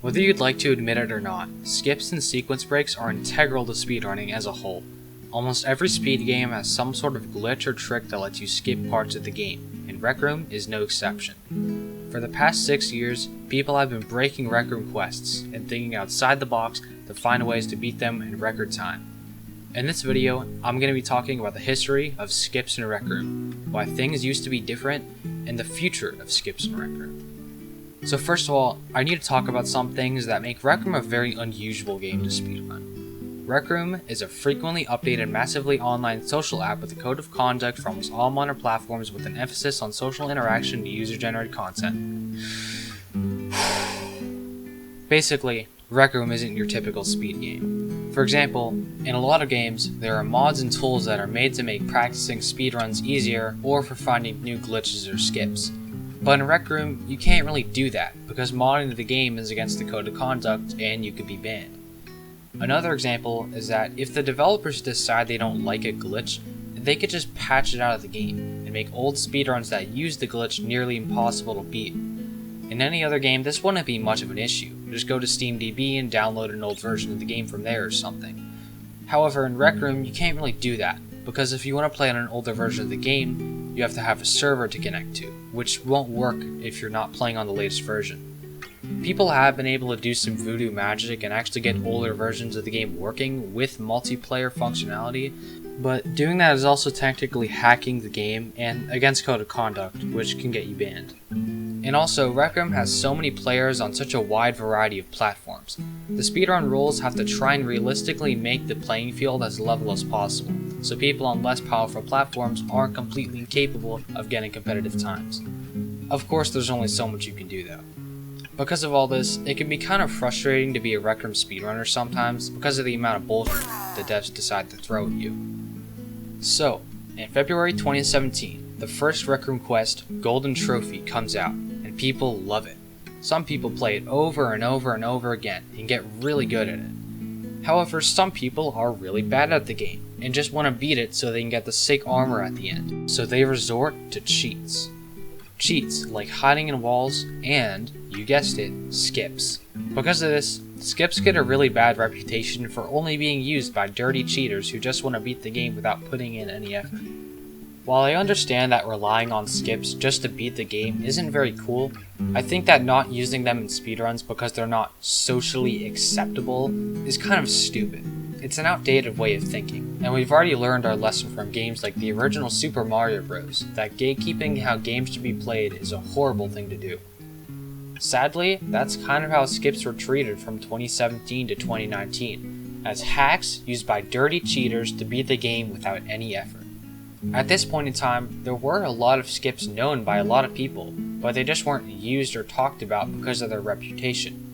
Whether you'd like to admit it or not, skips and sequence breaks are integral to speedrunning as a whole. Almost every speed game has some sort of glitch or trick that lets you skip parts of the game, and Rec Room is no exception. For the past 6 years, people have been breaking Rec Room quests and thinking outside the box to find ways to beat them in record time. In this video, I'm going to be talking about the history of skips in Rec Room, why things used to be different, and the future of skips in Rec Room. So first of all, I need to talk about some things that make Rec Room a very unusual game to speedrun. Rec Room is a frequently updated, massively online social app with a code of conduct for almost all modern platforms with an emphasis on social interaction and user-generated content. Basically, Rec Room isn't your typical speed game. For example, in a lot of games, there are mods and tools that are made to make practicing speedruns easier or for finding new glitches or skips. But in Rec Room, you can't really do that, because modding the game is against the code of conduct and you could be banned. Another example is that if the developers decide they don't like a glitch, they could just patch it out of the game, and make old speedruns that use the glitch nearly impossible to beat. In any other game, this wouldn't be much of an issue. Just go to SteamDB and download an old version of the game from there or something. However, in Rec Room, you can't really do that, because if you want to play on an older version of the game, you have to have a server to connect to, which won't work if you're not playing on the latest version. People have been able to do some voodoo magic and actually get older versions of the game working with multiplayer functionality, but doing that is also technically hacking the game and against code of conduct, which can get you banned. And also, Rec Room has so many players on such a wide variety of platforms. The speedrun rules have to try and realistically make the playing field as level as possible, so people on less powerful platforms aren't completely incapable of getting competitive times. Of course, there's only so much you can do though. Because of all this, it can be kind of frustrating to be a Rec Room speedrunner sometimes because of the amount of bullshit the devs decide to throw at you. So, in February 2017, the first Rec Room quest, Golden Trophy, comes out, and people love it. Some people play it over and over and over again and get really good at it. However, some people are really bad at the game and just want to beat it so they can get the sick armor at the end, so they resort to cheats. Cheats like hiding in walls and, you guessed it, skips. Because of this, skips get a really bad reputation for only being used by dirty cheaters who just want to beat the game without putting in any effort. While I understand that relying on skips just to beat the game isn't very cool, I think that not using them in speedruns because they're not socially acceptable is kind of stupid. It's an outdated way of thinking, and we've already learned our lesson from games like the original Super Mario Bros. That gatekeeping how games should be played is a horrible thing to do. Sadly, that's kind of how skips were treated from 2017 to 2019, as hacks used by dirty cheaters to beat the game without any effort. At this point in time, there were a lot of skips known by a lot of people, but they just weren't used or talked about because of their reputation.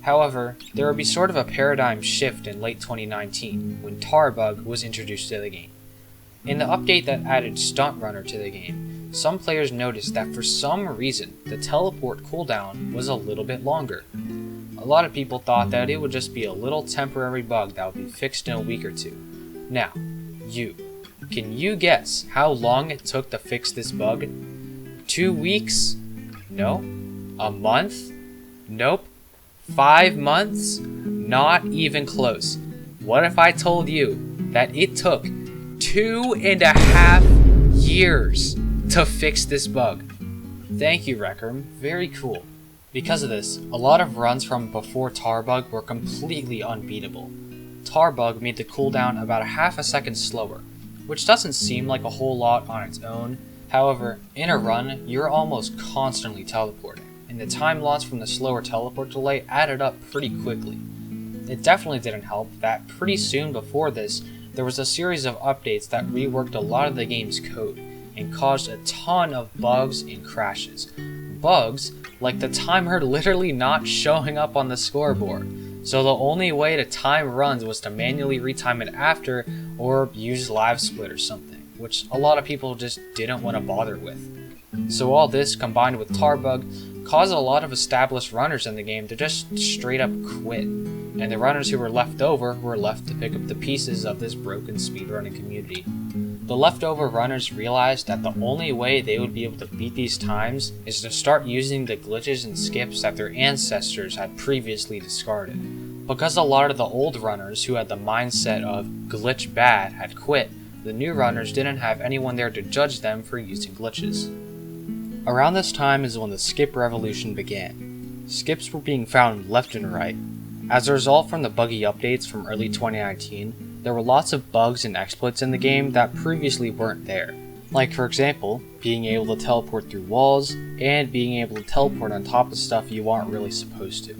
However, there would be sort of a paradigm shift in late 2019 when Tarbug was introduced to the game. In the update that added Stunt Runner to the game, some players noticed that for some reason the teleport cooldown was a little bit longer. A lot of people thought that it would just be a little temporary bug that would be fixed in a week or two. Now, can you guess how long it took to fix this bug? 2 weeks? No. A month? Nope. 5 months? Not even close. What if I told you that it took 2.5 years to fix this bug? Thank you, Rec Room. Very cool. Because of this, a lot of runs from before Tarbug were completely unbeatable. Tarbug made the cooldown about half a second slower, which doesn't seem like a whole lot on its own. However, in a run, you're almost constantly teleporting, and the time lost from the slower teleport delay added up pretty quickly. It definitely didn't help that pretty soon before this, there was a series of updates that reworked a lot of the game's code, and caused a ton of bugs and crashes. Bugs like the timer literally not showing up on the scoreboard, so the only way to time runs was to manually retime it after, or use live split or something, which a lot of people just didn't want to bother with. So all this combined with Tarbug caused a lot of established runners in the game to just straight up quit, and the runners who were left over were left to pick up the pieces of this broken speedrunning community. The leftover runners realized that the only way they would be able to beat these times is to start using the glitches and skips that their ancestors had previously discarded. Because a lot of the old runners who had the mindset of glitch bad had quit, the new runners didn't have anyone there to judge them for using glitches. Around this time is when the skip revolution began. Skips were being found left and right. As a result from the buggy updates from early 2019, there were lots of bugs and exploits in the game that previously weren't there. Like for example, being able to teleport through walls, and being able to teleport on top of stuff you aren't really supposed to.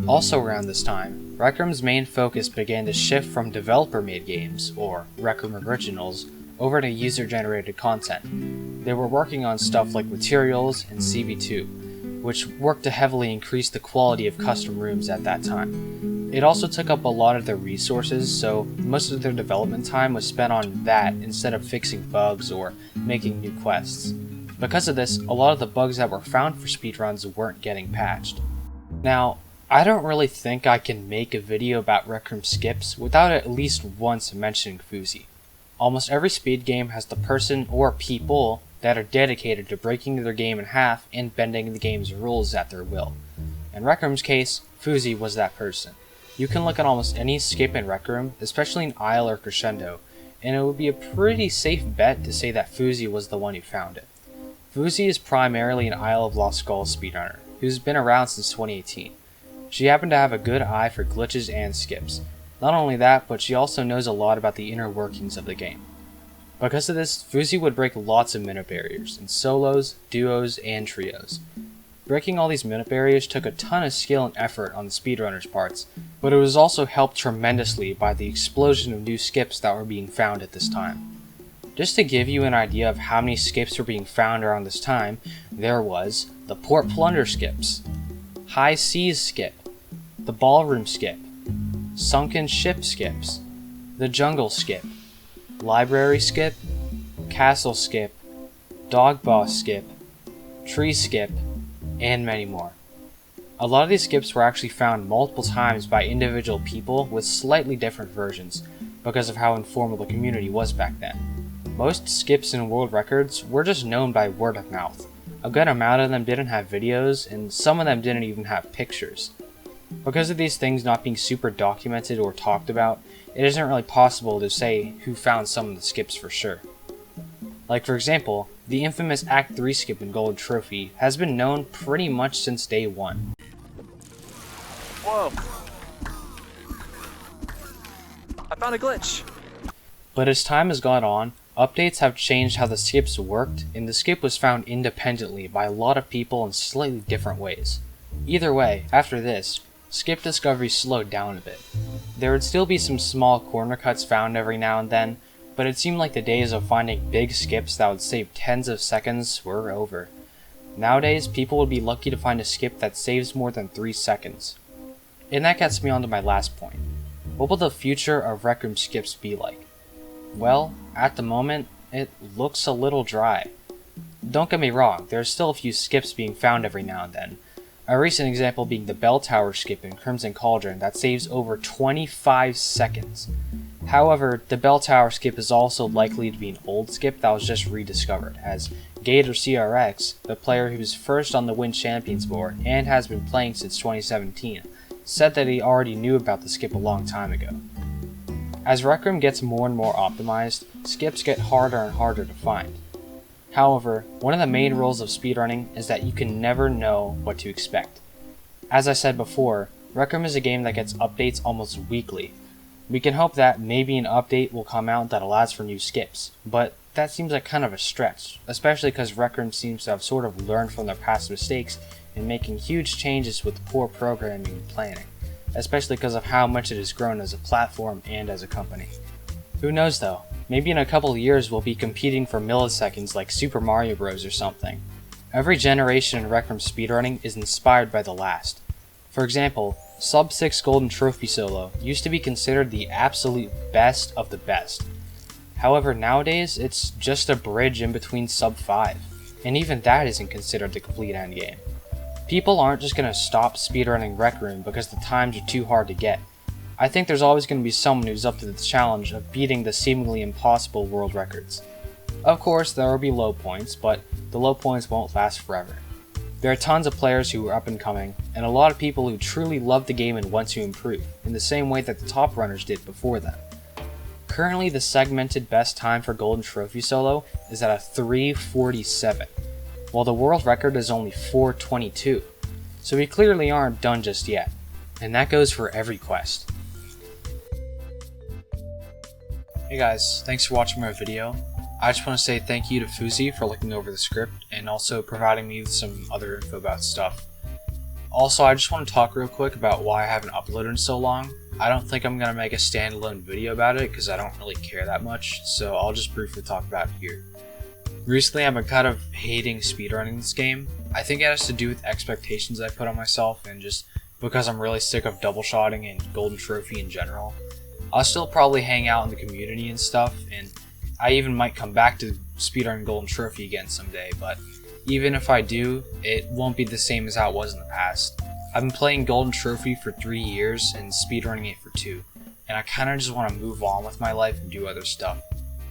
Also around this time, Rec Room's main focus began to shift from developer-made games, or Rec Room Originals, over to user-generated content. They were working on stuff like Materials and CV2, which worked to heavily increase the quality of custom rooms at that time. It also took up a lot of their resources, so most of their development time was spent on that instead of fixing bugs or making new quests. Because of this, a lot of the bugs that were found for speedruns weren't getting patched. Now, I don't really think I can make a video about Rec Room skips without at least once mentioning Foozy. Almost every speed game has the person or people that are dedicated to breaking their game in half and bending the game's rules at their will. In Rec Room's case, Foozy was that person. You can look at almost any skip in Rec Room, especially in Isle or Crescendo, and it would be a pretty safe bet to say that Foozy was the one who found it. Foozy is primarily an Isle of Lost Skulls speedrunner, who's been around since 2018. She happened to have a good eye for glitches and skips. Not only that, but she also knows a lot about the inner workings of the game. Because of this, Foozy would break lots of minute barriers in solos, duos, and trios. Breaking all these minute barriers took a ton of skill and effort on the speedrunners' parts, but it was also helped tremendously by the explosion of new skips that were being found at this time. Just to give you an idea of how many skips were being found around this time, there was the Port Plunder skips, High Seas skip, the Ballroom skip, Sunken Ship skips, the Jungle skip, Library skip, Castle skip, Dog Boss skip, Tree skip, and many more. A lot of these skips were actually found multiple times by individual people with slightly different versions because of how informal the community was back then. Most skips in world records were just known by word of mouth. A good amount of them didn't have videos, and some of them didn't even have pictures. Because of these things not being super documented or talked about, it isn't really possible to say who found some of the skips for sure. Like for example, the infamous Act 3 skip in Gold Trophy has been known pretty much since day one. Whoa! I found a glitch! But as time has gone on, updates have changed how the skips worked, and the skip was found independently by a lot of people in slightly different ways. Either way, after this, skip discovery slowed down a bit. There would still be some small corner cuts found every now and then, but it seemed like the days of finding big skips that would save tens of seconds were over. Nowadays, people would be lucky to find a skip that saves more than 3 seconds. And that gets me on to my last point. What will the future of Rec Room skips be like? Well, at the moment, it looks a little dry. Don't get me wrong, there are still a few skips being found every now and then. A recent example being the Bell Tower skip in Crimson Cauldron that saves over 25 seconds. However, the Bell Tower skip is also likely to be an old skip that was just rediscovered, as Gator CRX, the player who was first on the Win Champions board and has been playing since 2017, said that he already knew about the skip a long time ago. As Rec Room gets more and more optimized, skips get harder and harder to find. However, one of the main rules of speedrunning is that you can never know what to expect. As I said before, Rec Room is a game that gets updates almost weekly. We can hope that maybe an update will come out that allows for new skips, but that seems like kind of a stretch, especially because Rec Room seems to have sort of learned from their past mistakes in making huge changes with poor programming and planning, especially because of how much it has grown as a platform and as a company. Who knows though, maybe in a couple of years we'll be competing for milliseconds like Super Mario Bros. Or something. Every generation in Rec Room speedrunning is inspired by the last. For example, Sub 6 Golden Trophy Solo used to be considered the absolute best of the best. However, nowadays it's just a bridge in between Sub 5, and even that isn't considered the complete endgame. People aren't just going to stop speedrunning Rec Room because the times are too hard to get. I think there's always going to be someone who's up to the challenge of beating the seemingly impossible world records. Of course, there will be low points, but the low points won't last forever. There are tons of players who are up and coming, and a lot of people who truly love the game and want to improve, in the same way that the top runners did before them. Currently, the segmented best time for Golden Trophy solo is at a 3:47, while the world record is only 4:22, so we clearly aren't done just yet, and that goes for every quest. Hey guys, thanks for watching my video. I just want to say thank you to Fuzi for looking over the script and also providing me with some other info about stuff. Also, I just want to talk real quick about why I haven't uploaded in so long. I don't think I'm going to make a standalone video about it because I don't really care that much, so I'll just briefly talk about it here. Recently, I've been kind of hating speedrunning this game. I think it has to do with expectations I put on myself and just because I'm really sick of double shotting and Golden Trophy in general. I'll still probably hang out in the community and stuff, and I even might come back to speedrunning Golden Trophy again someday, but even if I do, it won't be the same as how it was in the past. I've been playing Golden Trophy for 3 years and speedrunning it for 2, and I kinda just want to move on with my life and do other stuff.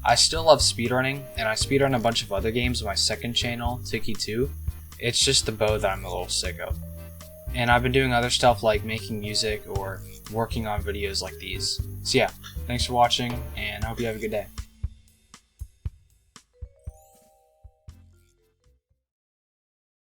I still love speedrunning, and I speedrun a bunch of other games on my second channel, Tiki2. It's just the bow that I'm a little sick of. And I've been doing other stuff like making music or working on videos like these. So yeah, thanks for watching, and I hope you have a good day.